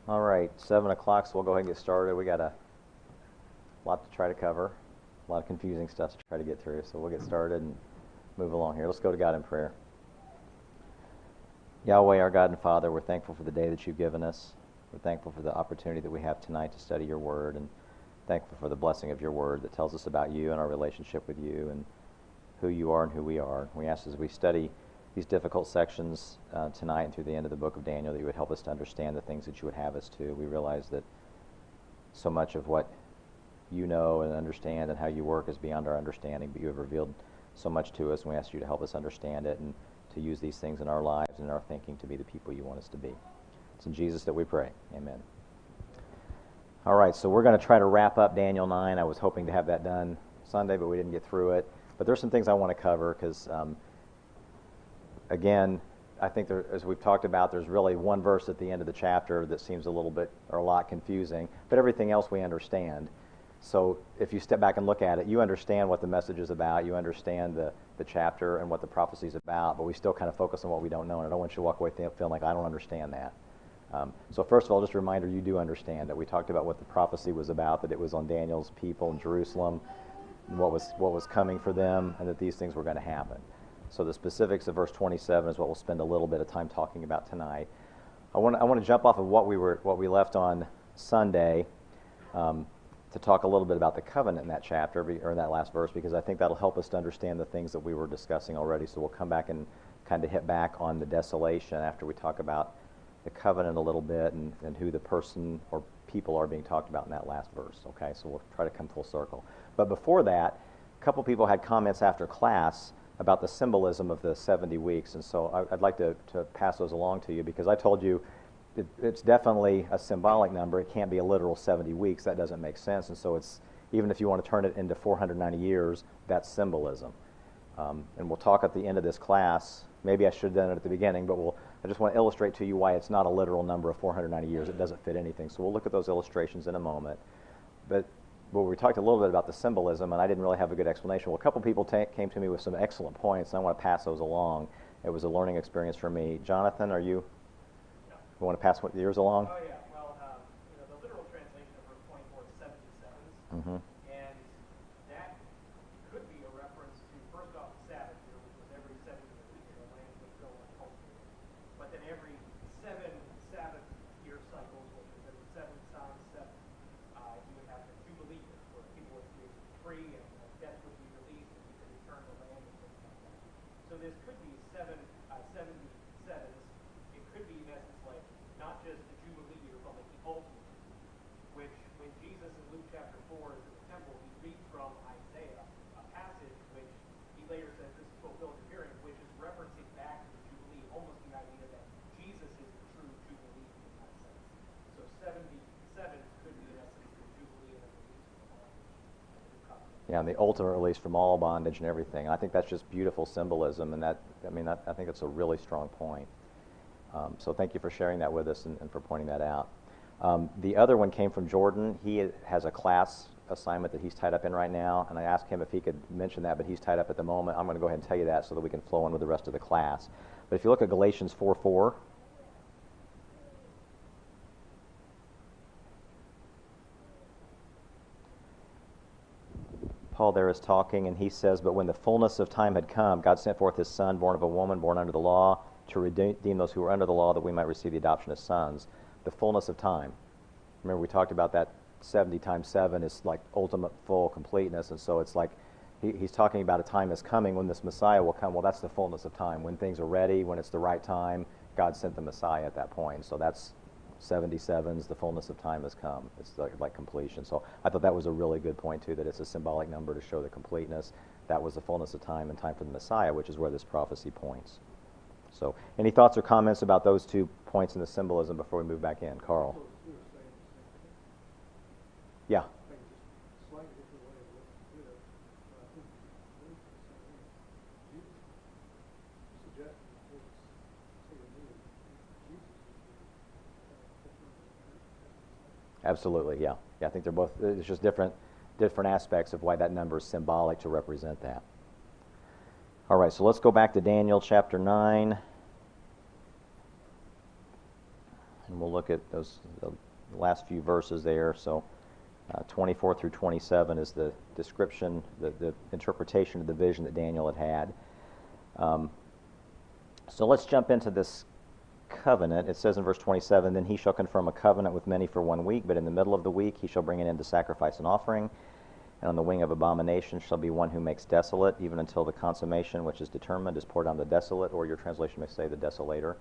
All right, 7 o'clock, so we'll go ahead and get started. We got a lot to try to cover, a lot of confusing stuff to try to get through, so we'll get started and move along here. Let's go to God in prayer. Yahweh, our God and Father, we're thankful for the day that you've given us. We're thankful for the opportunity that we have tonight to study your word, and thankful for the blessing of your word that tells us about you and our relationship with you and who you are and who we are. We ask as we study these difficult sections tonight and through the end of the book of Daniel that you would help us to understand the things that you would have us to. We realize that so much of what you know and understand and how you work is beyond our understanding, but you have revealed so much to us, and we ask you to help us understand it and to use these things in our lives and in our thinking to be the people you want us to be. It's in Jesus that we pray. Amen. All right, so we're going to try to wrap up Daniel 9. I was hoping to have that done Sunday, but we didn't get through it. But there's some things I want to cover because, again, I think there, as we've talked about, there's really one verse at the end of the chapter that seems a little bit or a lot confusing, but everything else we understand. So if you step back and look at it, you understand what the message is about, you understand the chapter and what the prophecy is about, but we still kind of focus on what we don't know, and I don't want you to walk away feeling like I don't understand that. So first of all, just a reminder, you do understand that we talked about what the prophecy was about, that it was on Daniel's people in Jerusalem, what was coming for them, and that these things were going to happen. So the specifics of verse 27 is what we'll spend a little bit of time talking about tonight. I want to jump off of what we left on Sunday to talk a little bit about the covenant in that chapter or in that last verse, because I think that'll help us to understand the things that we were discussing already. So we'll come back and kind of hit back on the desolation after we talk about the covenant a little bit and who the person or people are being talked about in that last verse. Okay, so we'll try to come full circle. But before that, a couple people had comments after class about the symbolism of the 70 weeks, and so I'd like to pass those along to you, because I told you it's definitely a symbolic number. It can't be a literal 70 weeks. That doesn't make sense, and so it's, even if you want to turn it into 490 years, that's symbolism. And we'll talk at the end of this class. Maybe I should have done it at the beginning, but I just want to illustrate to you why it's not a literal number of 490 years. It doesn't fit anything. So we'll look at those illustrations in a moment. But we talked a little bit about the symbolism, and I didn't really have a good explanation. Well, a couple people came to me with some excellent points, and I want to pass those along. It was a learning experience for me. Jonathan, you want to pass yours along? Oh, yeah. Well, the literal translation of verse 24 is 77s. Mm-hmm. And that could be a reference to, first off, the Sabbath year, which was every 7 years a year. The land was still uncultivated. But then every 7 Sabbath year cycles, which is every 7 times 7, you would have the Jubilee year, where people would be free and debts would be released and you could return the land and things like that. So this could be 77s. It could be, in essence, like not just the Jubilee year, but like the ultimate, which when Jesus in Luke chapter 4 is in the temple, he reads from Isaiah, a passage which he later says this is fulfilled in hearing, which is referencing back to the Jubilee, almost the idea that Jesus is the true Jubilee in that sense. So 77 could be, in essence, the Jubilee and the release from bondage. Yeah, and the ultimate release from all bondage and everything. I think that's just beautiful symbolism, and I think that's a really strong point. So thank you for sharing that with us and for pointing that out. The other one came from Jordan. He has a class assignment that he's tied up in right now, and I asked him if he could mention that, but he's tied up at the moment. I'm going to go ahead and tell you that so that we can flow on with the rest of the class. But if you look at Galatians 4:4, Paul there is talking, and he says, "But when the fullness of time had come, God sent forth his Son, born of a woman, born under the law, to redeem those who were under the law, that we might receive the adoption as sons." The fullness of time. Remember, we talked about that 70 times 7 is like ultimate full completeness, and so it's like he's talking about a time that's coming when this Messiah will come. Well, that's the fullness of time. When things are ready, when it's the right time, God sent the Messiah at that point. So that's 77s, the fullness of time has come. It's like completion. So I thought that was a really good point, too, that it's a symbolic number to show the completeness. That was the fullness of time and time for the Messiah, which is where this prophecy points. So any thoughts or comments about those 2 points in the symbolism before we move back in? Carl? Yeah. Absolutely, yeah. I think they're both, it's just different aspects of why that number is symbolic to represent that. All right, so let's go back to Daniel chapter 9. And we'll look at the last few verses there. So 24 through 27 is the description, the interpretation of the vision that Daniel had had. So let's jump into this covenant. It says in verse 27, "Then he shall confirm a covenant with many for 1 week, but in the middle of the week he shall bring an end to sacrifice and offering. And on the wing of abomination shall be one who makes desolate, even until the consummation which is determined is poured on the desolate," or your translation may say the desolator.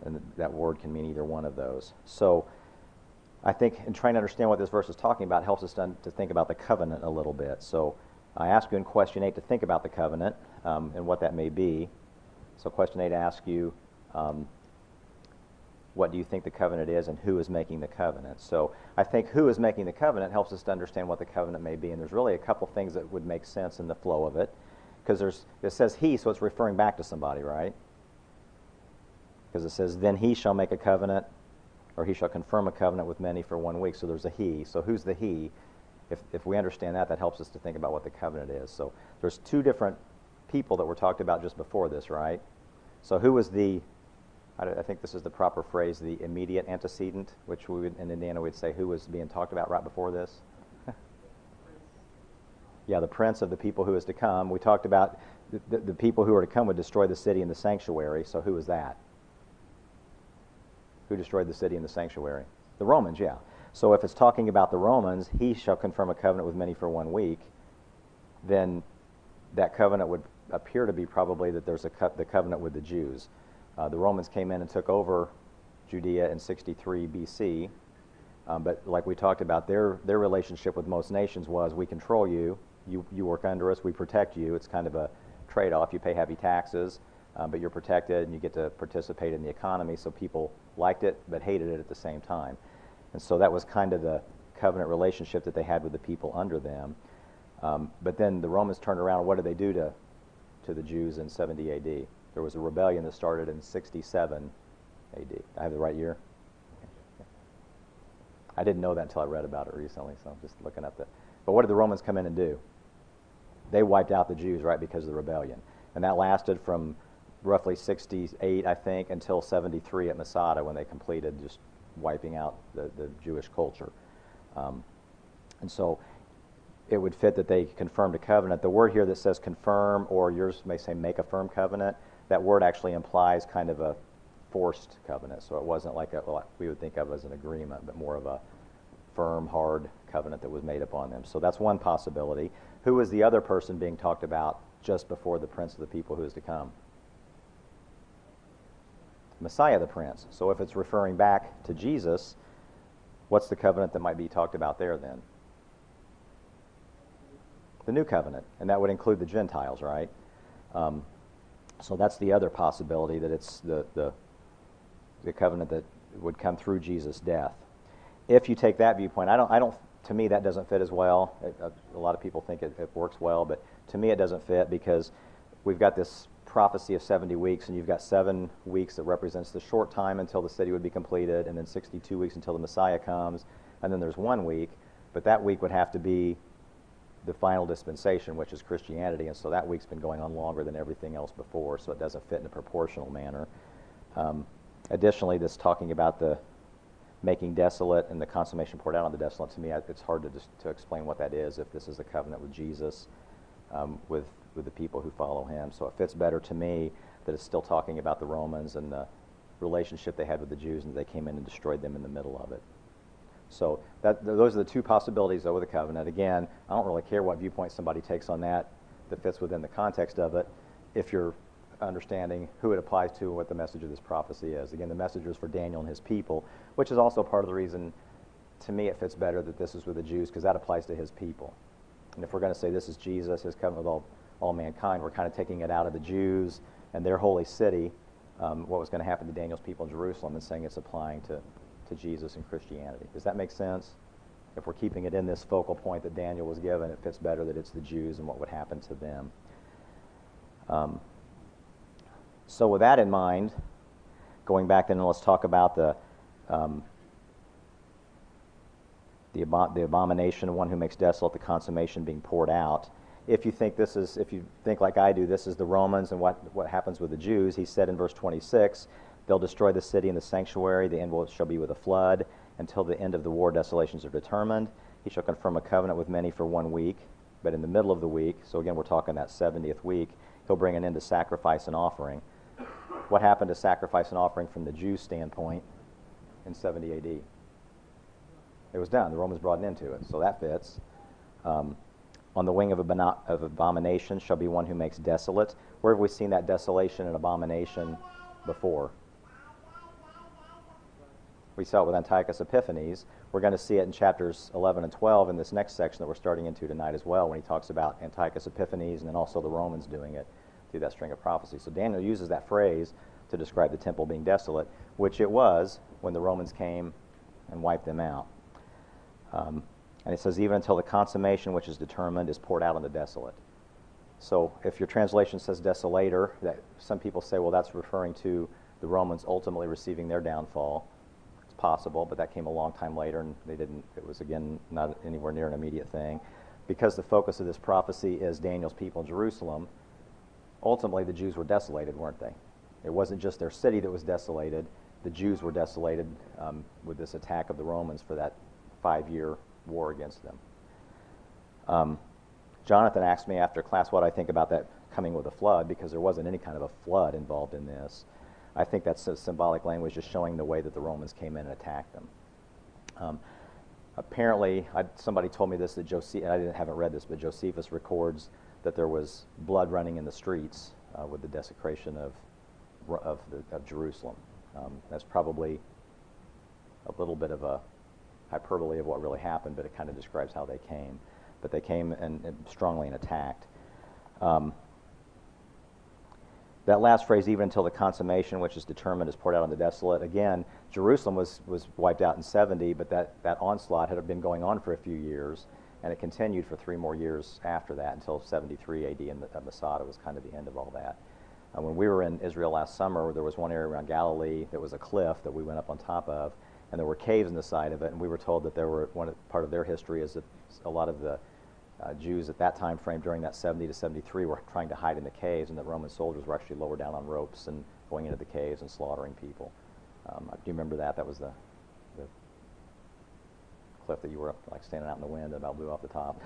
And that word can mean either one of those. So I think in trying to understand what this verse is talking about helps us to think about the covenant a little bit. So I ask you in question 8 to think about the covenant and what that may be. So question 8 asks you, what do you think the covenant is and who is making the covenant? So I think who is making the covenant helps us to understand what the covenant may be. And there's really a couple things that would make sense in the flow of it. Because it says he, so it's referring back to somebody, right? Because it says, "Then he shall make a covenant," or "he shall confirm a covenant with many for 1 week." So there's a he. So who's the he? If we understand that, that helps us to think about what the covenant is. So there's two different people that were talked about just before this, right? So who was I think this is the proper phrase, the immediate antecedent, which we would, in Indiana we'd say who was being talked about right before this? Yeah, the prince of the people who is to come. We talked about the people who are to come would destroy the city and the sanctuary. So who was that? Who destroyed the city and the sanctuary? The Romans, yeah. So if it's talking about the Romans, he shall confirm a covenant with many for 1 week, then that covenant would appear to be probably that there's the covenant with the Jews. The Romans came in and took over Judea in 63 BC, but like we talked about, their relationship with most nations was, we control you, you work under us, we protect you. It's kind of a trade-off. You pay heavy taxes, but you're protected and you get to participate in the economy. So people liked it but hated it at the same time. And so that was kind of the covenant relationship that they had with the people under them. But then the Romans turned around, and what did they do to the Jews in 70 AD? There was a rebellion that started in 67 AD. I have the right year? I didn't know that until I read about it recently, so I'm just looking at that. But what did the Romans come in and do? They wiped out the Jews, right, because of the rebellion. And that lasted from roughly 68, I think, until 73 at Masada, when they completed just wiping out the Jewish culture. And so it would fit that they confirmed a covenant. The word here that says confirm, or yours may say make a firm covenant, that word actually implies kind of a forced covenant. So it wasn't like what we would think of as an agreement, but more of a firm, hard covenant that was made upon them. So that's one possibility. Who is the other person being talked about just before the prince of the people who is to come? Messiah the prince. So if it's referring back to Jesus, what's the covenant that might be talked about there then? The new covenant, and that would include the Gentiles, right? So that's the other possibility, that it's the covenant that would come through Jesus' death. If you take that viewpoint, I don't. To me, that doesn't fit as well. A lot of people think it works well, but to me, it doesn't fit, because we've got this prophecy of 70 weeks, and you've got 7 weeks that represents the short time until the city would be completed, and then 62 weeks until the Messiah comes, and then there's 1 week, but that week would have to be the final dispensation, which is Christianity, and so that week's been going on longer than everything else before, so it doesn't fit in a proportional manner. Additionally, this talking about the making desolate and the consummation poured out on the desolate, to me, it's hard to explain what that is, if this is a covenant with Jesus, with the people who follow him. So it fits better to me that it's still talking about the Romans and the relationship they had with the Jews, and they came in and destroyed them in the middle of it. So those are the two possibilities over the covenant. Again, I don't really care what viewpoint somebody takes on that fits within the context of it, if you're understanding who it applies to and what the message of this prophecy is. Again, the message was for Daniel and his people, which is also part of the reason, to me, it fits better that this is with the Jews, because that applies to his people. And if we're going to say this is Jesus, his covenant with all mankind, we're kind of taking it out of the Jews and their holy city, what was going to happen to Daniel's people in Jerusalem, and saying it's applying to Jesus and Christianity. Does that make sense? If we're keeping it in this focal point that Daniel was given, it fits better that it's the Jews and what would happen to them. So with that in mind, going back then, let's talk about the abomination, one who makes desolate, the consummation being poured out. If you think like I do, this is the Romans and what happens with the Jews, he said in verse 26, They'll destroy the city and the sanctuary. The end shall be with a flood. Until the end of the war, desolations are determined. He shall confirm a covenant with many for 1 week. But in the middle of the week, so again, we're talking that 70th week, he'll bring an end to sacrifice and offering. What happened to sacrifice and offering from the Jews' standpoint in 70 AD? It was done. The Romans brought an end to it, so that fits. On the wing of abomination shall be one who makes desolate. Where have we seen that desolation and abomination before? We saw it with Antiochus Epiphanes. We're going to see it in chapters 11 and 12 in this next section that we're starting into tonight as well, when he talks about Antiochus Epiphanes and then also the Romans doing it through that string of prophecy. So Daniel uses that phrase to describe the temple being desolate, which it was when the Romans came and wiped them out. And it says, even until the consummation which is determined is poured out on the desolate. So if your translation says desolator, that some people say, well, that's referring to the Romans ultimately receiving their downfall. It's possible, but that came a long time later, and they didn't. It was, again, not anywhere near an immediate thing. Because the focus of this prophecy is Daniel's people in Jerusalem, ultimately the Jews were desolated, weren't they? It wasn't just their city that was desolated. The Jews were desolated with this attack of the Romans for that 5-year war against them. Jonathan asked me after class what I think about that coming with a flood, because there wasn't any kind of a flood involved in this. I think that's a symbolic language just showing the way that the Romans came in and attacked them. Apparently, somebody told me this, that I haven't read this, but Josephus records that there was blood running in the streets with the desecration of Jerusalem. That's probably a little bit of a hyperbole of what really happened, but it kind of describes how they came. But they came and strongly and attacked. That last phrase, even until the consummation which is determined is poured out on the desolate. Again, Jerusalem was wiped out in 70, but that onslaught had been going on for a few years, and it continued for 3 more years after that until 73 AD, and Masada was kind of the end of all that. When we were in Israel last summer, there was one area around Galilee that was a cliff that we went up on top of, and there were caves in the side of it, and we were told that part of their history is that a lot of the Jews at that time frame during that 70 to 73 were trying to hide in the caves, and the Roman soldiers were actually lowered down on ropes and going into the caves and slaughtering people. Do you remember that? That was the cliff that you were like standing out in the wind and about blew off the top.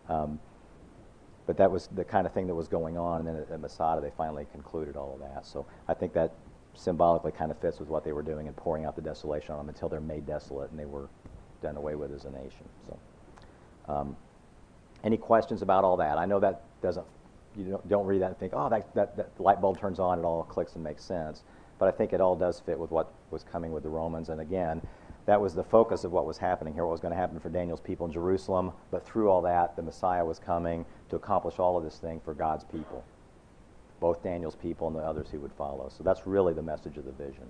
But that was the kind of thing that was going on, and then at Masada they finally concluded all of that. So I think that symbolically kind of fits with what they were doing and pouring out the desolation on them until they're made desolate and they were done away with as a nation. So, any questions about all that? I know that you don't read that and think, oh, that light bulb turns on, it all clicks and makes sense. But I think it all does fit with what was coming with the Romans. And again, that was the focus of what was happening here, what was going to happen for Daniel's people in Jerusalem. But through all that, the Messiah was coming to accomplish all of this thing for God's people, both Daniel's people and the others who would follow. So that's really the message of the vision.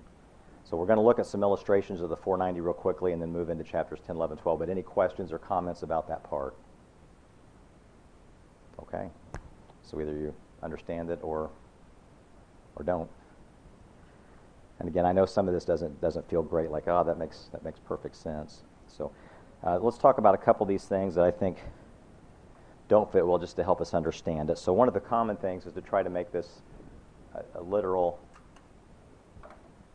So we're going to look at some illustrations of the 490 real quickly and then move into chapters 10, 11, 12. But any questions or comments about that part? Okay. So either you understand it or don't. And again, I know some of this doesn't feel great, like, oh, that makes perfect sense. So let's talk about a couple of these things that I think don't fit well, just to help us understand it. So one of the common things is to try to make this a literal,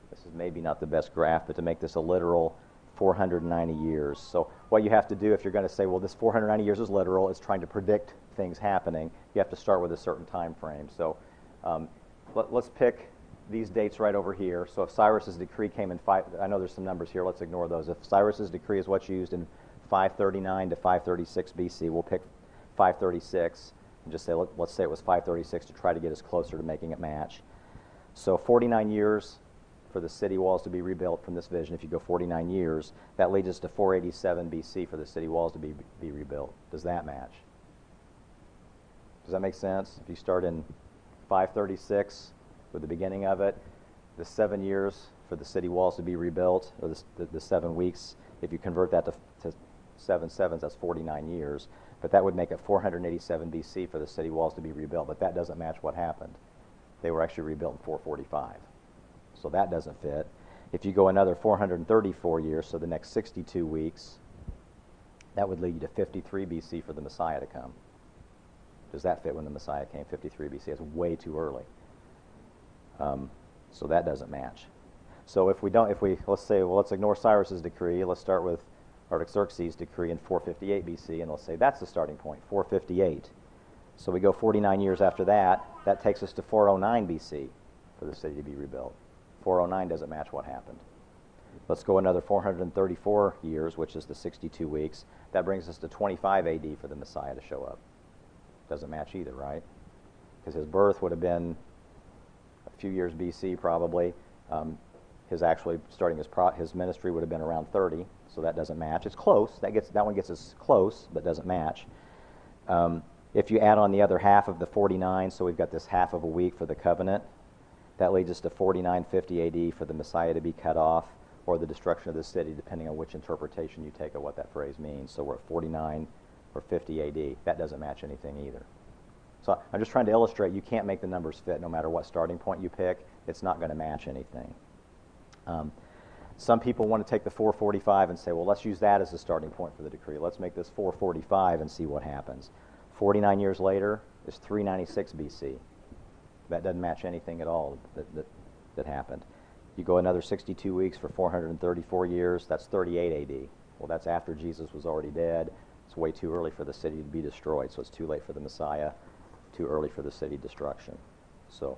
this is maybe not the best graph, but to make this a literal 490 years. So what you have to do if you're going to say, well, this 490 years is literal, it's trying to predict things happening, you have to start with a certain time frame. So let's pick these dates right over here. So if Cyrus's decree came in I know there's some numbers here, let's ignore those. If Cyrus's decree is what's used in 539 to 536 BC, we'll pick 536 and just say, let's say it was 536 to try to get us closer to making it match. So 49 years for the city walls to be rebuilt from this vision. If you go 49 years, that leads us to 487 BC for the city walls to be rebuilt. Does that match? Does that make sense? If you start in 536 with the beginning of it, the 7 years for the city walls to be rebuilt, or the 7 weeks, if you convert that to 7 sevens, that's 49 years. But that would make it 487 BC for the city walls to be rebuilt. But that doesn't match what happened. They were actually rebuilt in 445. So that doesn't fit. If you go another 434 years, so the next 62 weeks, that would lead you to 53 BC for the Messiah to come. Does that fit when the Messiah came, 53 BC? That's way too early. So that doesn't match. So let's say, well, let's ignore Cyrus's decree. Let's start with Artaxerxes' decree in 458 BC, and let's say that's the starting point, 458. So we go 49 years after that. That takes us to 409 BC for the city to be rebuilt. 409 doesn't match what happened. Let's go another 434 years, which is the 62 weeks. That brings us to 25 AD for the Messiah to show up. Doesn't match either, right? Because his birth would have been a few years BC probably. His actually starting his ministry would have been around 30, so that doesn't match. It's close. That one gets us close, but doesn't match. If you add on the other half of the 49, so we've got this half of a week for the covenant, that leads us to 4950 AD for the Messiah to be cut off, or the destruction of the city, depending on which interpretation you take of what that phrase means. So we're at 49 or 50 AD. That doesn't match anything either. So I'm just trying to illustrate you can't make the numbers fit no matter what starting point you pick. It's not going to match anything. Some people want to take the 445 and say, well, let's use that as the starting point for the decree. Let's make this 445 and see what happens. 49 years later is 396 BC. That doesn't match anything at all that happened. You go another 62 weeks for 434 years, that's 38 AD. Well, that's after Jesus was already dead. It's way too early for the city to be destroyed, so it's too late for the Messiah, too early for the city destruction. So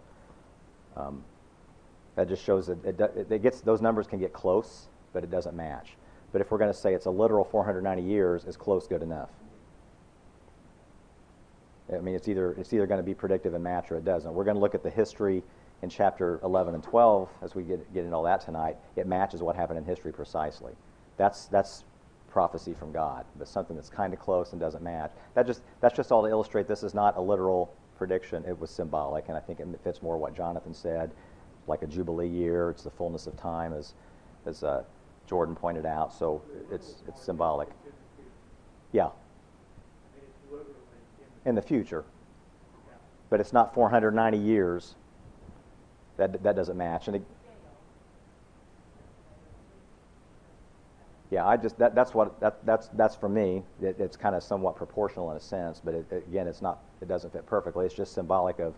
that just shows that those numbers can get close, but it doesn't match. But if we're going to say it's a literal 490 years, is close good enough? I mean, it's either going to be predictive and match or it doesn't. We're going to look at the history in chapter 11 and 12 as we get into all that tonight. It matches what happened in history precisely. That's prophecy from God, but something that's kind of close and doesn't match. That's just all to illustrate this is not a literal prediction. It was symbolic, and I think it fits more what Jonathan said, like a jubilee year. It's the fullness of time, as Jordan pointed out. So it's symbolic. Yeah. In the future, but it's not 490 years. That doesn't match. And yeah, that's for me. It's kind of somewhat proportional in a sense, but again, it doesn't fit perfectly. It's just symbolic of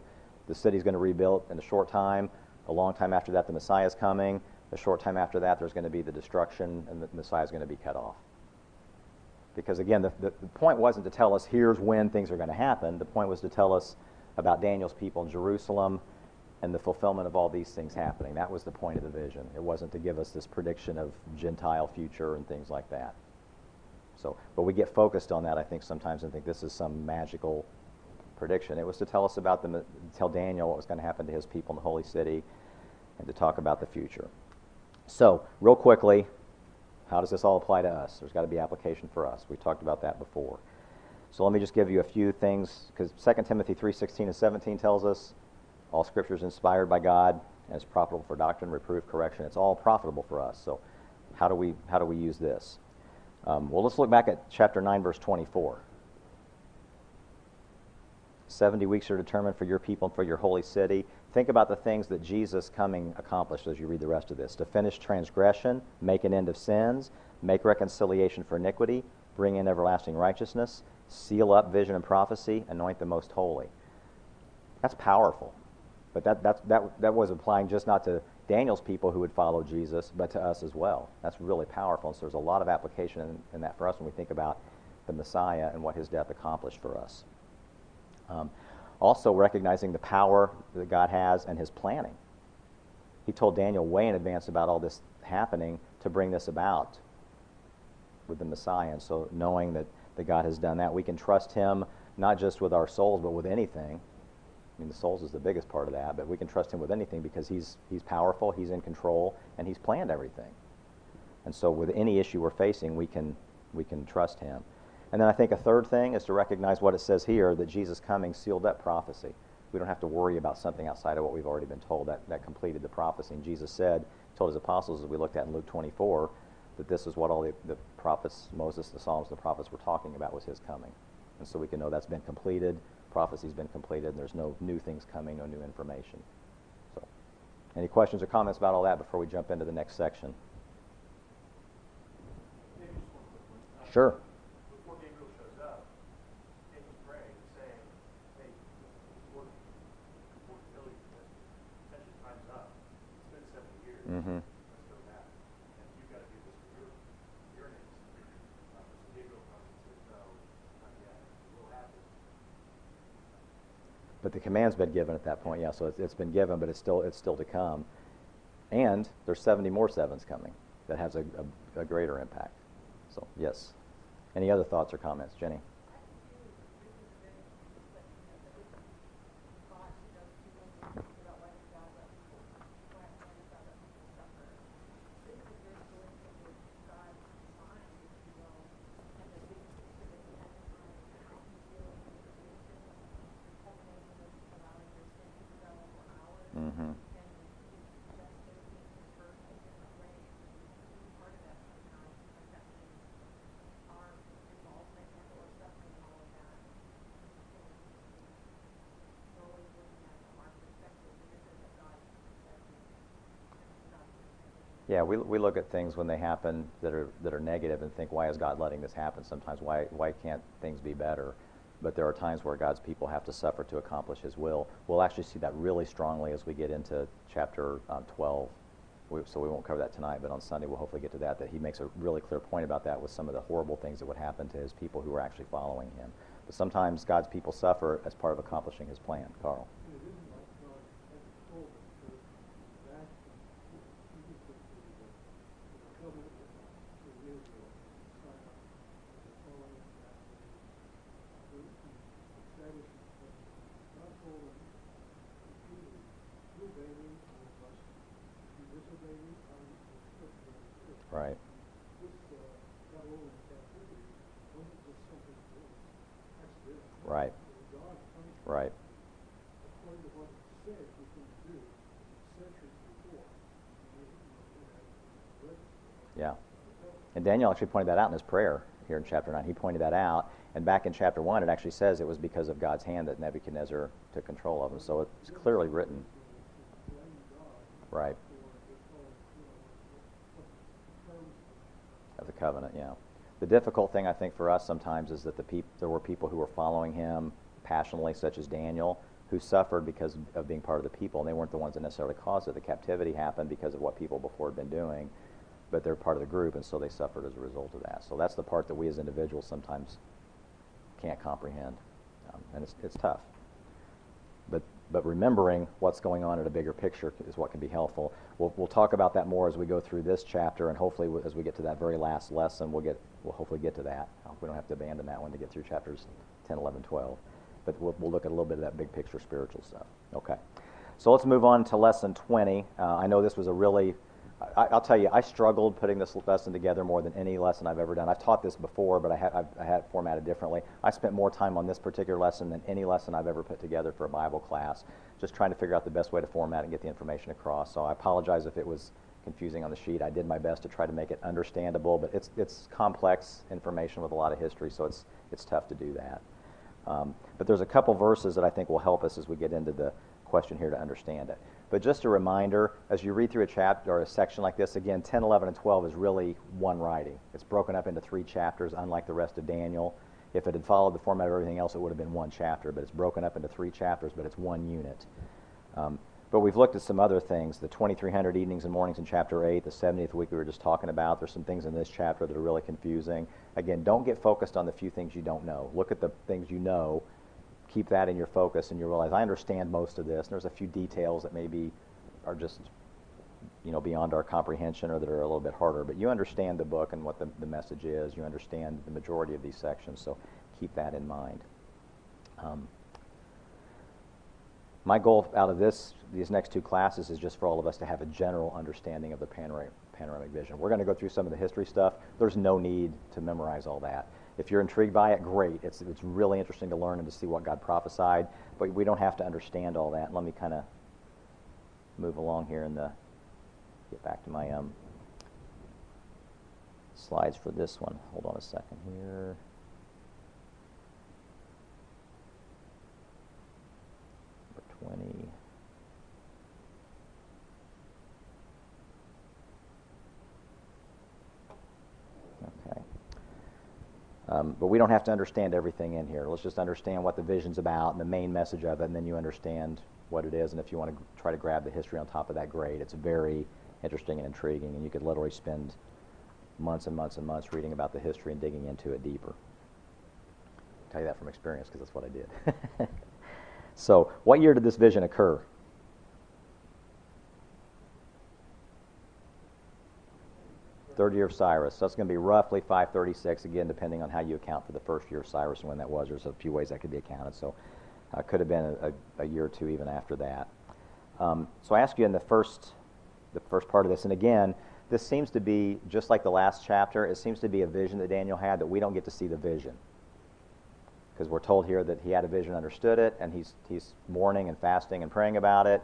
the city's going to rebuild in a short time. A long time after that, the Messiah's coming. A short time after that, there's going to be the destruction, and the Messiah's going to be cut off. Because again, the point wasn't to tell us here's when things are going to happen. The point was to tell us about Daniel's people in Jerusalem and the fulfillment of all these things happening. That was the point of the vision. It wasn't to give us this prediction of Gentile future and things like that. So, but we get focused on that, I think, sometimes and think this is some magical prediction. It was to tell us about tell Daniel what was going to happen to his people in the holy city and to talk about the future. So, real quickly, how does this all apply to us? There's got to be application for us. We talked about that before. So let me just give you a few things, because 2 Timothy 3:16 and 17 tells us all Scripture is inspired by God and is profitable for doctrine, reproof, correction. It's all profitable for us. So how do we use this? Well, let's look back at chapter 9, verse 24. 70 weeks are determined for your people and for your holy city. Think about the things that Jesus coming accomplished as you read the rest of this. To finish transgression, make an end of sins, make reconciliation for iniquity, bring in everlasting righteousness, seal up vision and prophecy, anoint the most holy. That's powerful. But that was applying just not to Daniel's people who would follow Jesus, but to us as well. That's really powerful. And so there's a lot of application in that for us when we think about the Messiah and what his death accomplished for us. Also recognizing the power that God has and his planning. He told Daniel way in advance about all this happening to bring this about with the Messiah. And so knowing that God has done that, we can trust him not just with our souls, but with anything. I mean, the souls is the biggest part of that, but we can trust him with anything because he's powerful, he's in control, and he's planned everything. And so with any issue we're facing, we can trust him. And then I think a third thing is to recognize what it says here, that Jesus coming sealed up prophecy. We don't have to worry about something outside of what we've already been told. That completed the prophecy. And Jesus told his apostles, as we looked at in Luke 24, that this is what all the prophets, Moses, the Psalms, the prophets were talking about was his coming. And so we can know that's been completed, prophecy's been completed, and there's no new things coming, no new information. So, any questions or comments about all that before we jump into the next section? Maybe just one quick one. Sure. Before Gabriel shows up, Daniel's praying, saying, hey, before kill you, essentially time's up. But the command's been given at that point, yeah. So it's been given, but it's still to come. And there's 70 more sevens coming that has a greater impact. So yes. Any other thoughts or comments, Jenny? Mm-hmm. Yeah, we look at things when they happen that are negative and think, why is God letting this happen sometimes? Why can't things be better? But there are times where God's people have to suffer to accomplish His will. We'll actually see that really strongly as we get into chapter 12. So we won't cover that tonight, but on Sunday we'll hopefully get to that He makes a really clear point about that with some of the horrible things that would happen to His people who are actually following Him. But sometimes God's people suffer as part of accomplishing His plan. Carl. Right. Right. Right. Yeah. And Daniel actually pointed that out in his prayer here in chapter 9. He pointed that out. And back in chapter 1, it actually says it was because of God's hand that Nebuchadnezzar took control of him. So it's clearly written. Right. Of the covenant, yeah. The difficult thing, I think, for us sometimes is that there were people who were following him passionately, such as Daniel, who suffered because of being part of the people, and they weren't the ones that necessarily caused it. The captivity happened because of what people before had been doing, but they're part of the group, and so they suffered as a result of that. So that's the part that we as individuals sometimes can't comprehend, and it's tough. But remembering what's going on in a bigger picture is what can be helpful. We'll talk about that more as we go through this chapter, and hopefully as we get to that very last lesson, we'll hopefully get to that. We don't have to abandon that one to get through chapters 10, 11, 12. But we'll look at a little bit of that big picture spiritual stuff. Okay. So let's move on to lesson 20. I know this was a really... I'll tell you, I struggled putting this lesson together more than any lesson I've ever done. I've taught this before, but I had it formatted differently. I spent more time on this particular lesson than any lesson I've ever put together for a Bible class, just trying to figure out the best way to format and get the information across. So I apologize if it was confusing on the sheet. I did my best to try to make it understandable, but it's complex information with a lot of history, so it's tough to do that. But there's a couple verses that I think will help us as we get into the question here to understand it. But just a reminder, as you read through a chapter or a section like this, again, 10, 11, and 12 is really one writing. It's broken up into 3 chapters, unlike the rest of Daniel. If it had followed the format of everything else, it would have been one chapter, but it's broken up into 3 chapters, but it's one unit. But we've looked at some other things, the 2,300 evenings and mornings in chapter 8, the 70th week we were just talking about. There's some things in this chapter that are really confusing. Again, don't get focused on the few things you don't know. Look at the things you know. Keep that in your focus, and you realize, I understand most of this, and there's a few details that maybe are just, beyond our comprehension or that are a little bit harder. But you understand the book and what the message is. You understand the majority of these sections, so keep that in mind. My goal out of these next 2 classes is just for all of us to have a general understanding of the panoramic vision. We're going to go through some of the history stuff. There's no need to memorize all that. If you're intrigued by it, great. It's really interesting to learn and to see what God prophesied, but we don't have to understand all that. Let me kind of move along here and get back to my slides for this one. Hold on a second here. Number 20. Okay. But we don't have to understand everything in here. Let's just understand what the vision's about and the main message of it, and then you understand what it is. And if you want to try to grab the history on top of that, great. It's very interesting and intriguing, and you could literally spend months and months and months reading about the history and digging into it deeper. I'll tell you that from experience because that's what I did. So what year did this vision occur? Third year of Cyrus. So it's going to be roughly 536, again, depending on how you account for the first year of Cyrus and when that was. There's a few ways that could be accounted. So it could have been a year or two even after that. So I ask you in the first part of this, and again, this seems to be, just like the last chapter, it seems to be a vision that Daniel had that we don't get to see the vision. Because we're told here that he had a vision, understood it, and he's mourning and fasting and praying about it,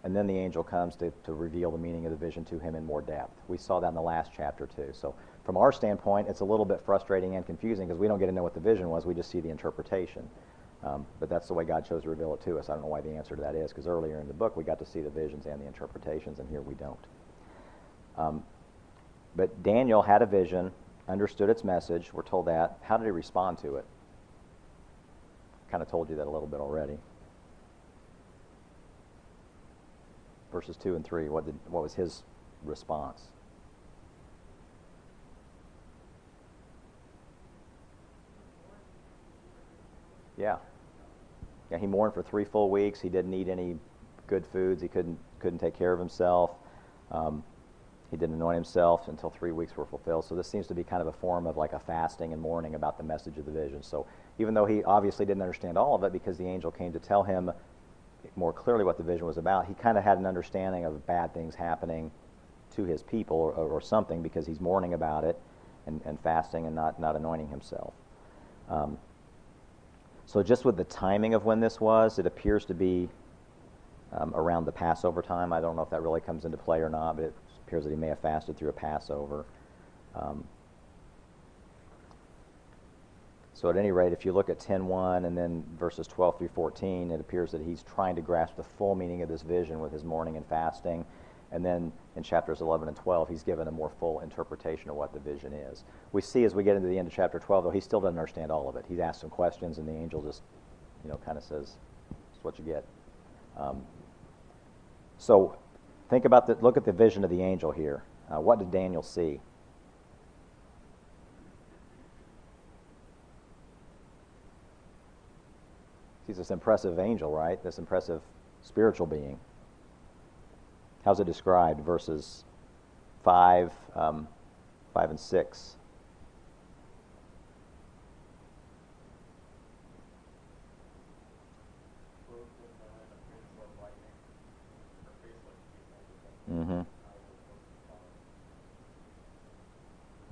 and then the angel comes to reveal the meaning of the vision to him in more depth. We saw that in the last chapter too. So from our standpoint, it's a little bit frustrating and confusing because we don't get to know what the vision was, we just see the interpretation. But that's the way God chose to reveal it to us. I don't know why the answer to that is, because earlier in the book we got to see the visions and the interpretations, and here we don't. But Daniel had a vision, understood its message, we're told that. How did he respond to it? Kind of told you that a little bit already. Verses 2 and 3, what was his response? Yeah, he mourned for 3 full weeks. He didn't eat any good foods. He couldn't take care of himself. He didn't anoint himself until 3 weeks were fulfilled. So this seems to be kind of a form of like a fasting and mourning about the message of the vision. So even though he obviously didn't understand all of it because the angel came to tell him more clearly what the vision was about, he kind of had an understanding of bad things happening to his people or something, because he's mourning about it and fasting and not anointing himself. So just with the timing of when this was, it appears to be around the Passover time. I don't know if that really comes into play or not, but it appears that he may have fasted through a Passover. So at any rate, if you look at 10:1 and then verses 12 through 14, it appears that he's trying to grasp the full meaning of this vision with his mourning and fasting. And then in chapters 11 and 12, he's given a more full interpretation of what the vision is. We see as we get into the end of chapter 12, though, he still doesn't understand all of it. He's asked some questions, and the angel just, kind of says, "That's what you get." So look at the vision of the angel here. What did Daniel see? He's this impressive angel, right? This impressive spiritual being. How's it described? Verses 5 and 6. Mm-hmm.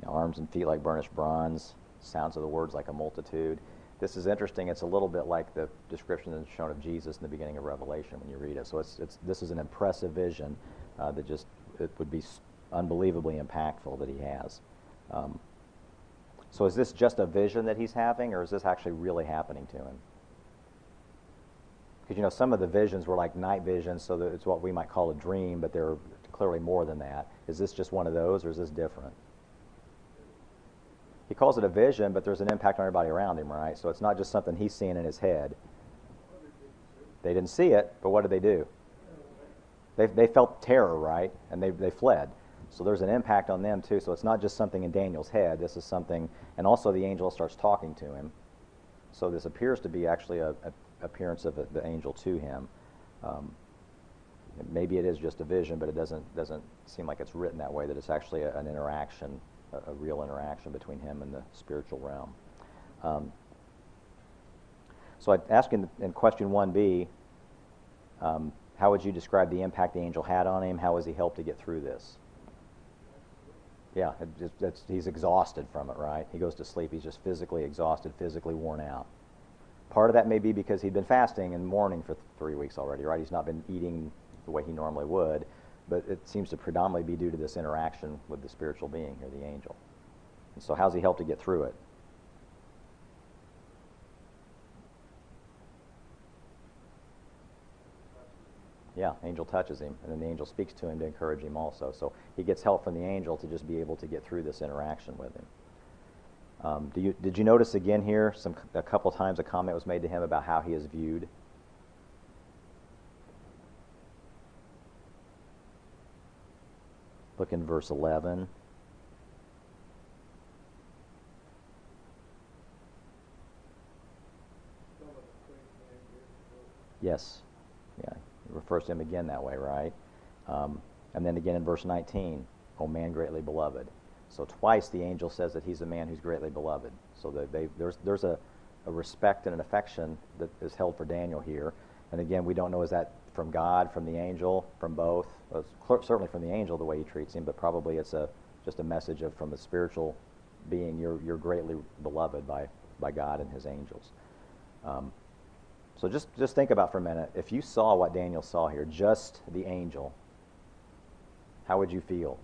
Arms and feet like burnished bronze. Sounds of the words like a multitude. This is interesting. It's a little bit like the description that's shown of Jesus in the beginning of Revelation when you read it. So this is an impressive vision it would be unbelievably impactful that he has. So is this just a vision that he's having, or is this actually really happening to him? Because some of the visions were like night visions, so that it's what we might call a dream, but they're clearly more than that. Is this just one of those, or is this different? He calls it a vision, but there's an impact on everybody around him, right? So it's not just something he's seeing in his head. They didn't see it, but what did they do? They felt terror, right? And they fled. So there's an impact on them too. So it's not just something in Daniel's head. This is something, and also the angel starts talking to him. So this appears to be actually a appearance of the angel to him. Maybe it is just a vision, but it doesn't seem like it's written that way, that it's actually an interaction, a real interaction between him and the spiritual realm. So I'd ask in question 1b, how would you describe the impact the angel had on him? How was he helped to get through this? Yeah, he's exhausted from it, right? He goes to sleep. He's just physically exhausted, physically worn out. Part of that may be because he'd been fasting and mourning for 3 weeks already, right? He's not been eating the way he normally would, but it seems to predominantly be due to this interaction with the spiritual being here, the angel. And so how's he helped to get through it? Yeah, angel touches him, and then the angel speaks to him to encourage him also. So he gets help from the angel to just be able to get through this interaction with him. Did you notice again here, a couple times a comment was made to him about how he is viewed? Look in verse 11. Yes. Yeah. It refers to him again that way, right? And then again in verse 19, "O man greatly beloved." So twice the angel says that he's a man who's greatly beloved. So that there's a respect and an affection that is held for Daniel here. And again, we don't know, is that from God, from the angel, from both? Well, it's certainly from the angel the way he treats him, but probably it's just a message from a spiritual being. You're greatly beloved by God and his angels. So just think about for a minute, if you saw what Daniel saw here, just the angel, how would you feel?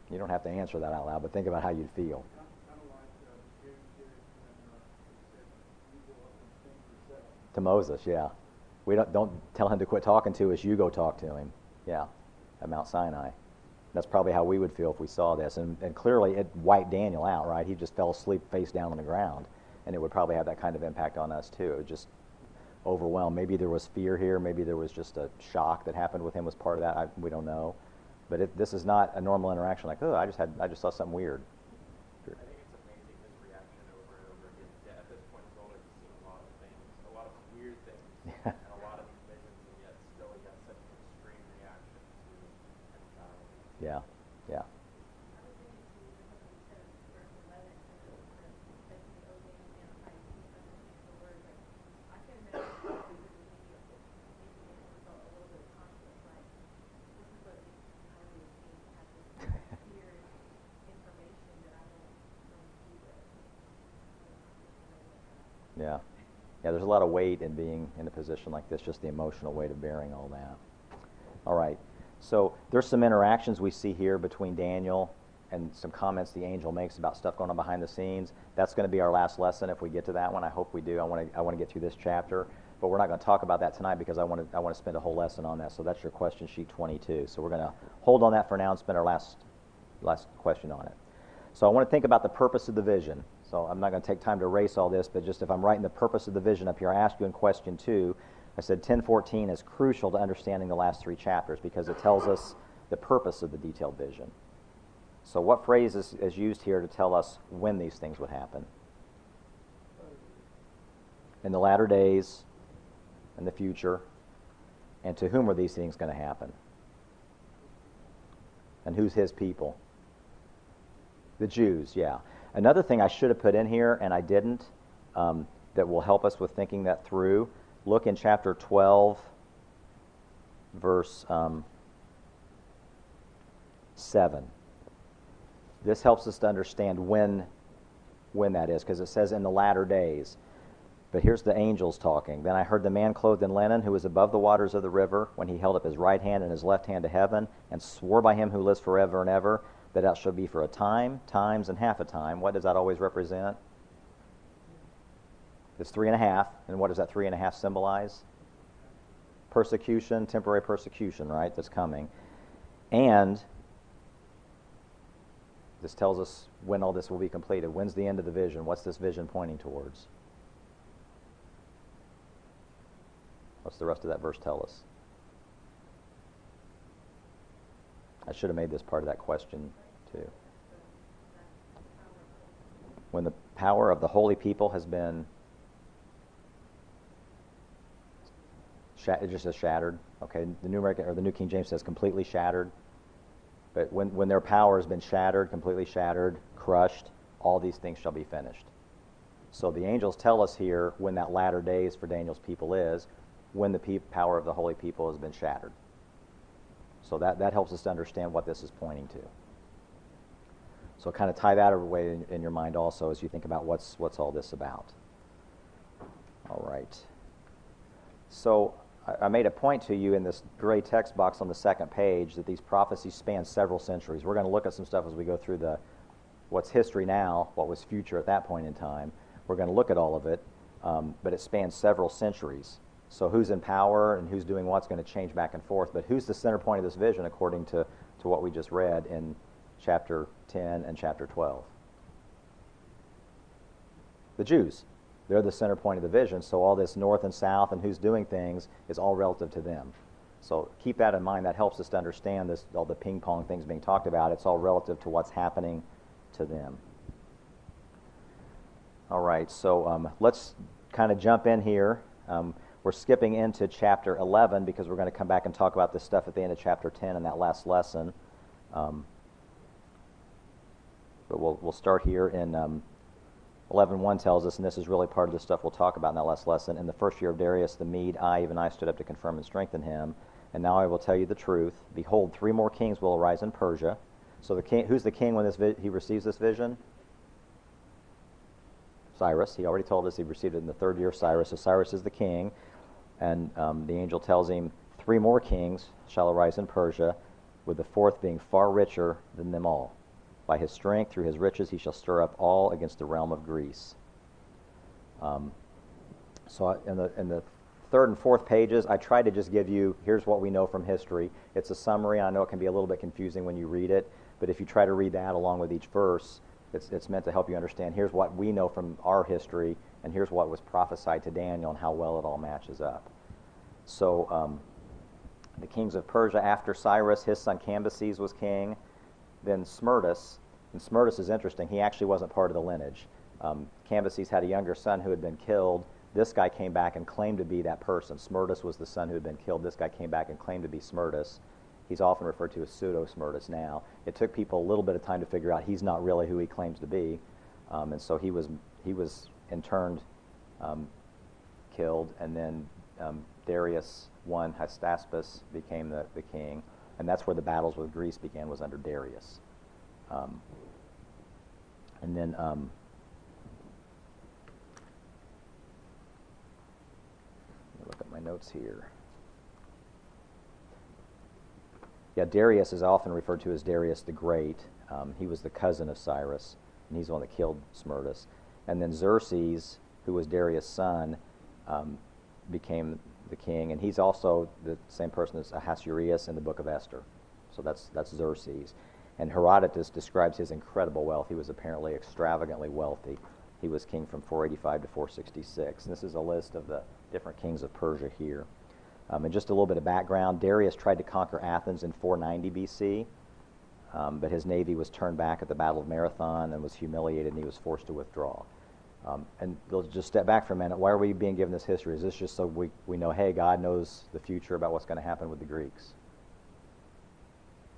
You don't have to answer that out loud, but think about how you'd feel. Kind of like James did when he said, "You go up and sing yourself." To Moses, yeah. We don't tell him to quit talking to us, you go talk to him. Yeah, at Mount Sinai. That's probably how we would feel if we saw this. And clearly it wiped Daniel out, right? He just fell asleep face down on the ground. And it would probably have that kind of impact on us too. It would just overwhelm. Maybe there was fear here. Maybe there was just a shock that happened with him was part of that. We don't know. But this is not a normal interaction like, oh, I just saw something weird. I think it's amazing his reaction over and over again. Yeah, at this point, he's older, he's seen a lot of things, a lot of weird things, and a lot of these visions, and yet still he has such an extreme reaction to encountering. Yeah, yeah. Yeah. Yeah, there's a lot of weight in being in a position like this, just the emotional weight of bearing all that. All right. So there's some interactions we see here between Daniel and some comments the angel makes about stuff going on behind the scenes. That's going to be our last lesson if we get to that one. I hope we do. I want to get through this chapter, but we're not going to talk about that tonight because I want to spend a whole lesson on that. So that's your question sheet 22. So we're going to hold on that for now and spend our last question on it. So I want to think about the purpose of the vision. So I'm not going to take time to erase all this, but just if I'm writing the purpose of the vision up here, I asked you in question 2, I said 10:14 is crucial to understanding the last 3 chapters because it tells us the purpose of the detailed vision. So what phrase is used here to tell us when these things would happen? In the latter days, in the future, and to whom are these things going to happen? And who's his people? The Jews, yeah. Another thing I should have put in here, and I didn't, that will help us with thinking that through, look in chapter 12, verse 7. This helps us to understand when that is, because it says in the latter days. But here's the angels talking. "Then I heard the man clothed in linen who was above the waters of the river, when he held up his right hand and his left hand to heaven, and swore by him who lives forever and ever, that it shall be for a time, times, and half a time." What does that always represent? It's 3.5. And what does that 3.5 symbolize? Persecution, temporary persecution, right, that's coming. And this tells us when all this will be completed. When's the end of the vision? What's this vision pointing towards? What's the rest of that verse tell us? I should have made this part of that question too. When the power of the holy people has been, it just says shattered. Okay, the New American or the New King James says completely shattered. But when their power has been shattered, completely shattered, crushed, all these things shall be finished. So the angels tell us here when that latter days for Daniel's people is, when the power of the holy people has been shattered. So that helps us to understand what this is pointing to. So kind of tie that away in your mind also as you think about what's all this about. All right. So I made a point to you in this gray text box on the second page that these prophecies span several centuries. We're going to look at some stuff as we go through what's history now, what was future at that point in time. We're going to look at all of it, but it spans several centuries. So who's in power and who's doing what's going to change back and forth. But who's the center point of this vision according to what we just read in chapter 10 and chapter 12? The Jews. They're the center point of the vision. So all this north and south and who's doing things is all relative to them. So keep that in mind. That helps us to understand this, all the ping pong things being talked about. It's all relative to what's happening to them. All right, so let's kind of jump in here. We're skipping into chapter 11 because we're going to come back and talk about this stuff at the end of chapter 10 in that last lesson. But we'll start here in 11:1 tells us, and this is really part of the stuff we'll talk about in that last lesson. In the first year of Darius the Mede, even I stood up to confirm and strengthen him. And now I will tell you the truth. Behold, 3 more kings will arise in Persia. So the king, who's the king when he receives this vision? Cyrus. He already told us he received it in the 3rd year of Cyrus. So Cyrus is the king. And the angel tells him 3 more kings shall arise in Persia, with the 4th being far richer than them all. By his strength, through his riches, he shall stir up all against the realm of Greece. So in the 3rd and 4th pages, I tried to just give you, here's what we know from history. It's a summary. I know it can be a little bit confusing when you read it, but if you try to read that along with each verse, it's meant to help you understand, here's what we know from our history, and here's what was prophesied to Daniel and how well it all matches up. So the kings of Persia, after Cyrus, his son Cambyses was king. Then Smerdis, and Smerdis is interesting. He actually wasn't part of the lineage. Cambyses had a younger son who had been killed. This guy came back and claimed to be that person. Smerdis was the son who had been killed. This guy came back and claimed to be Smerdis. He's often referred to as pseudo-Smerdis now. It took people a little bit of time to figure out he's not really who he claims to be. And so he was in turn killed, and then Darius I Hystaspes became the king. And that's where the battles with Greece began, was under Darius. And then let me look at my notes here. Yeah, Darius is often referred to as Darius the Great. He was the cousin of Cyrus, and he's the one that killed Smerdis. And then Xerxes, who was Darius' son, became the king, and he's also the same person as Ahasuerus in the book of Esther. So that's Xerxes. And Herodotus describes his incredible wealth. He was apparently extravagantly wealthy. He was king from 485 to 466. And this is a list of the different kings of Persia here. And just a little bit of background, Darius tried to conquer Athens in 490 BC, but his navy was turned back at the Battle of Marathon and was humiliated, and he was forced to withdraw. And let's just step back for a minute. Why are we being given this history? Is this just so we know, hey, God knows the future about what's going to happen with the Greeks?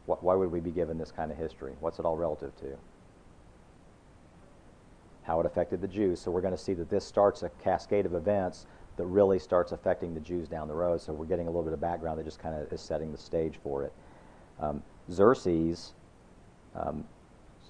Why would we be given this kind of history? What's it all relative to? How it affected the Jews. So we're going to see that this starts a cascade of events that really starts affecting the Jews down the road. So we're getting a little bit of background that just kind of is setting the stage for it. Xerxes,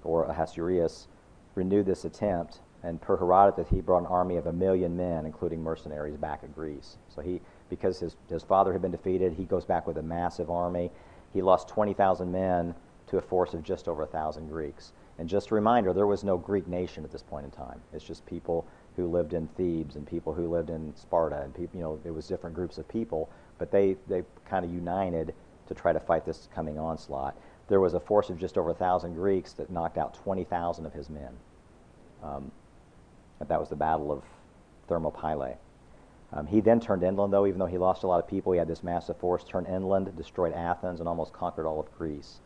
or Ahasuerus, renewed this attempt, and per Herodotus, he brought an army of 1,000,000 men, including mercenaries, back at Greece. So because his father had been defeated, he goes back with a massive army. He lost 20,000 men to a force of just over 1,000 Greeks. And just a reminder, there was no Greek nation at this point in time. It's just people who lived in Thebes and people who lived in Sparta, and people, it was different groups of people, but they kind of united to try to fight this coming onslaught. There was a force of just over 1,000 Greeks that knocked out 20,000 of his men. That was the Battle of Thermopylae. He then turned inland, though, even though he lost a lot of people. He had this massive force, turned inland, destroyed Athens, and almost conquered all of Greece.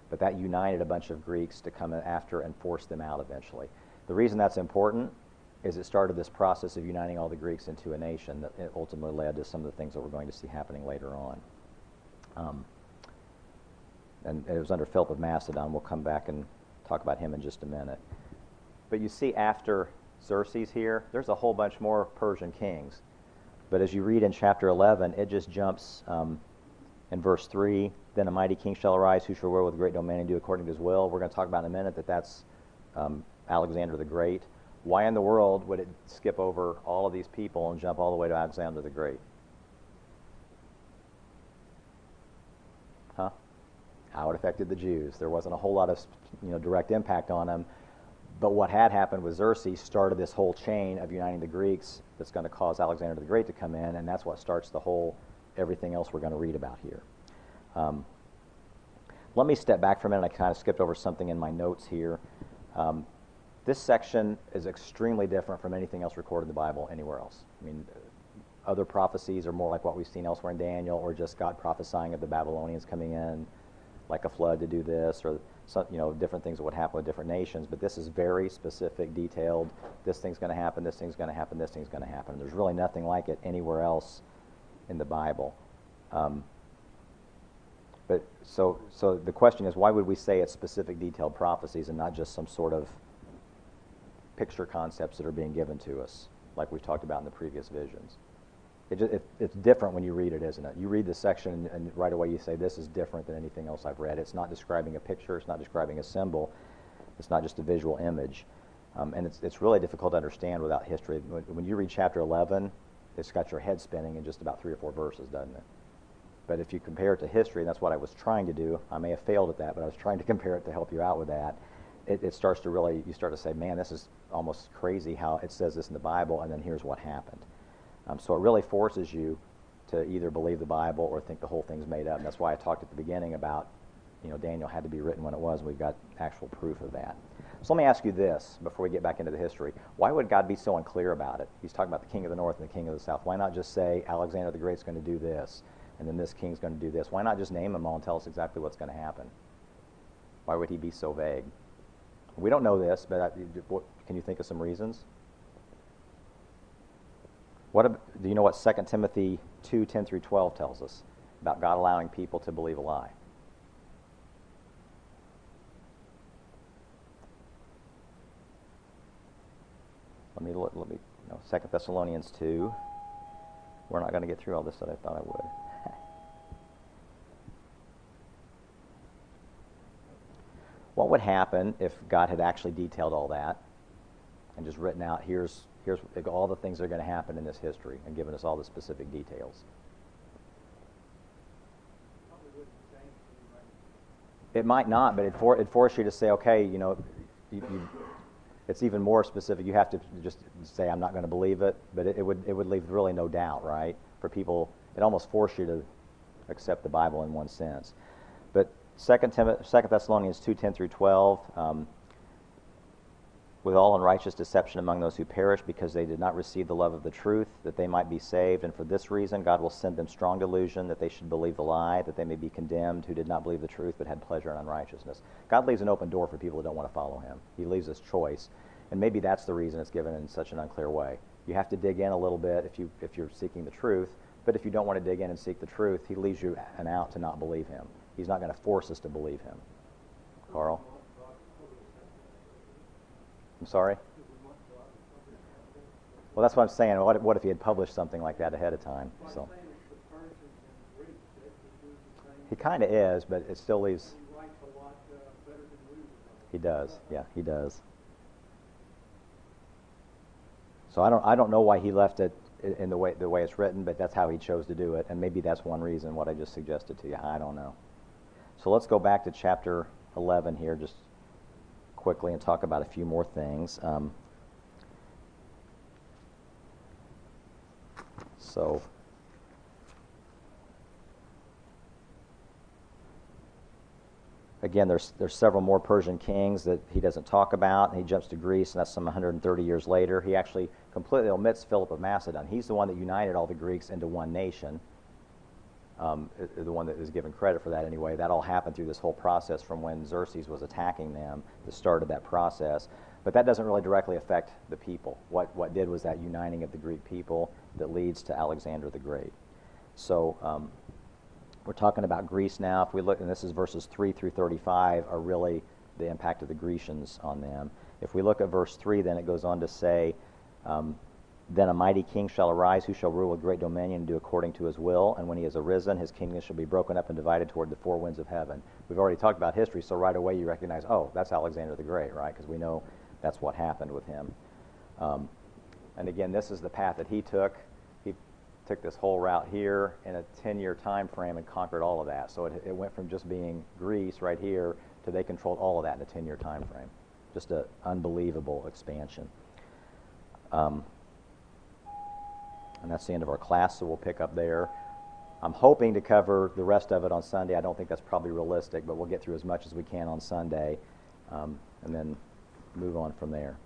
But that united a bunch of Greeks to come after and force them out eventually. The reason that's important is it started this process of uniting all the Greeks into a nation that ultimately led to some of the things that we're going to see happening later on. And it was under Philip of Macedon. We'll come back and talk about him in just a minute. But you see after Xerxes here, there's a whole bunch more Persian kings. But as you read in chapter 11, it just jumps in verse 3, then a mighty king shall arise who shall rule with great dominion and do according to his will. We're going to talk about in a minute that's Alexander the Great. Why in the world would it skip over all of these people and jump all the way to Alexander the Great? Huh? How it affected the Jews. There wasn't a whole lot of direct impact on them. But what had happened with Xerxes started this whole chain of uniting the Greeks that's going to cause Alexander the Great to come in, and that's what starts the whole everything else we're going to read about here. Let me step back for a minute. I kind of skipped over something in my notes here. This section is extremely different from anything else recorded in the Bible anywhere else. I mean, other prophecies are more like what we've seen elsewhere in Daniel, or just God prophesying of the Babylonians coming in. like a flood to do this, or some, different things that would happen with different nations. But this is very specific, detailed. This thing's going to happen. This thing's going to happen. This thing's going to happen. There's really nothing like it anywhere else in the Bible. But so the question is, why would we say it's specific, detailed prophecies and not just some sort of picture concepts that are being given to us, like we've talked about in the previous visions? It's different when you read it, isn't it? You read the section and right away you say, this is different than anything else I've read. It's not describing a picture. It's not describing a symbol. It's not just a visual image. And it's really difficult to understand without history. When you read chapter 11, it's got your head spinning in just about 3 or 4 verses, doesn't it? But if you compare it to history, and that's what I was trying to do, I may have failed at that, but I was trying to compare it to help you out with that. It starts to really, you start to say, man, this is almost crazy how it says this in the Bible, and then here's what happened. So it really forces you to either believe the Bible or think the whole thing's made up. And that's why I talked at the beginning about, Daniel had to be written when it was. We've got actual proof of that. So let me ask you this before we get back into the history. Why would God be so unclear about it? He's talking about the king of the north and the king of the south. Why not just say Alexander the Great's going to do this, and then this king's going to do this? Why not just name them all and tell us exactly what's going to happen? Why would he be so vague? We don't know this, but can you think of some reasons? Do you know what 2 Timothy 2:10 through 12 tells us about God allowing people to believe a lie? Let me look. 2 Thessalonians 2. We're not going to get through all this that I thought I would. What would happen if God had actually detailed all that and just written out, here's all the things that are going to happen in this history, and given us all the specific details? Probably wouldn't say anything, right? It might not, but it'd force you to say, okay, it's even more specific. You have to just say, I'm not going to believe it, but it would leave really no doubt, right? For people, it almost forced you to accept the Bible in one sense. But 2 Thessalonians 2:10 through 12, with all unrighteous deception among those who perish, because they did not receive the love of the truth, that they might be saved. And for this reason God will send them strong delusion, that they should believe the lie, that they may be condemned, who did not believe the truth, but had pleasure in unrighteousness. God leaves an open door for people who don't want to follow him. He leaves us choice. And maybe that's the reason it's given in such an unclear way. You have to dig in a little bit if you're seeking the truth, but if you don't want to dig in and seek the truth, he leaves you an out to not believe him. He's not going to force us to believe him. Carl? I'm sorry? Well, that's what I'm saying. What if he had published something like that ahead of time? So he kind of is, but it still leaves. He writes a lot better than we would. He does. Yeah, he does. So I don't know why he left it in the way it's written, but that's how he chose to do it, and maybe that's one reason what I just suggested to you. I don't know. So let's go back to chapter 11 here just quickly and talk about a few more things. So again, there's several more Persian kings that he doesn't talk about, and he jumps to Greece, and that's some 130 years later. He actually completely omits Philip of Macedon. He's the one that united all the Greeks into one nation, the one that is given credit for that anyway. That all happened through this whole process from when Xerxes was attacking them, the start of that process. But that doesn't really directly affect the people. What did was that uniting of the Greek people that leads to Alexander the Great. So we're talking about Greece now. If we look, and this is verses 3 through 35, are really the impact of the Grecians on them. If we look at verse 3, then it goes on to say, then a mighty king shall arise, who shall rule with great dominion and do according to his will. And when he has arisen, his kingdom shall be broken up and divided toward the four winds of heaven. We've already talked about history, so right away you recognize, oh, that's Alexander the Great, right? Because we know that's what happened with him. And again, this is the path that he took. He took this whole route here in a 10-year time frame and conquered all of that. So it went from just being Greece right here to they controlled all of that in a 10-year time frame. Just an unbelievable expansion. And that's the end of our class, so we'll pick up there. I'm hoping to cover the rest of it on Sunday. I don't think that's probably realistic, but we'll get through as much as we can on Sunday, and then move on from there.